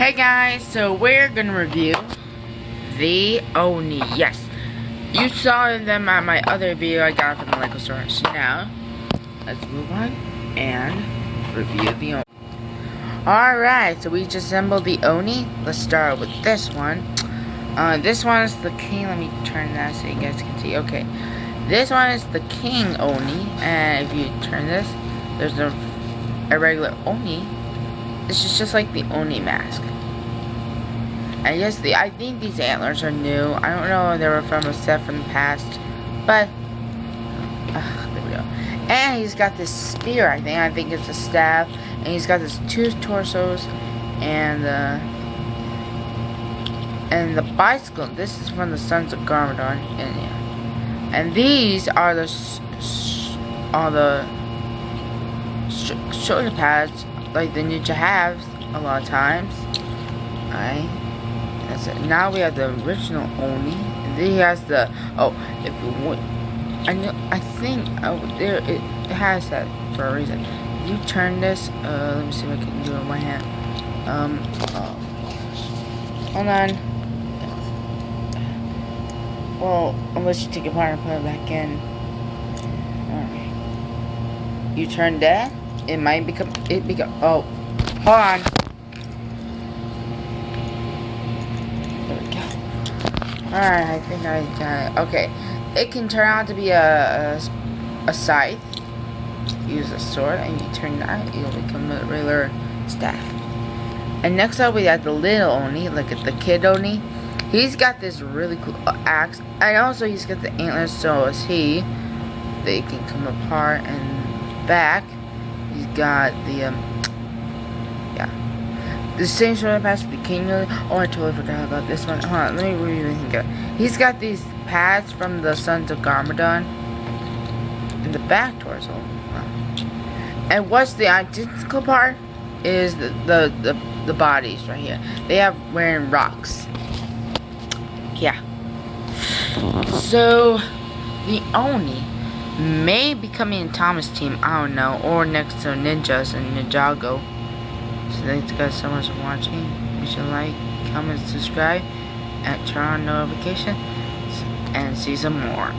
Hey guys, so we're gonna review the Oni. Yes, you saw them at my other video I got from the Lego store. So now, let's move on and review the Oni. Alright, so we just assembled the Oni. Let's start with this one. This one is the king. Let me turn that so you guys can see. Okay, this one is the king Oni, and if you turn this, there's a regular Oni. This is just like the Oni mask. And yes, I think these antlers are new. I don't know if they were from a set from the past, but there we go. And he's got this spear. I think it's a staff, and he's got this two torsos, and the bicycle. This is from the Sons of Garmadon, and these are the shoulder pads like the ninja has a lot of times. Alright. That's it. Now we have the original Oni. And then he has the if you want, I think there it has that for a reason. If you turn this, let me see if I can do it with my hand. Hold on. Well, unless you take it apart and put it back in. Alright. You turn that, it might become oh, hold on. Alright, I think I got it. Okay, it can turn out to be a scythe. Use a sword, and you turn that, it'll become a regular staff. And next up, we have the little Oni. Look at the kid Oni. He's got this really cool axe, and also he's got the antlers. So is he. They can come apart and back. He's got the the same shoulder pads for the king. Oh, I totally forgot about this one. Hold on, let me really think of it. He's got these pads from the Sons of Garmadon in the back torso. And what's the identical part is the bodies right here. They have wearing rocks. Yeah. So the Oni may be coming in Thomas' team. I don't know, or next to Ninjas and Ninjago. So thanks guys so much for watching. Make sure to like, comment, subscribe, and turn on notifications, and see some more.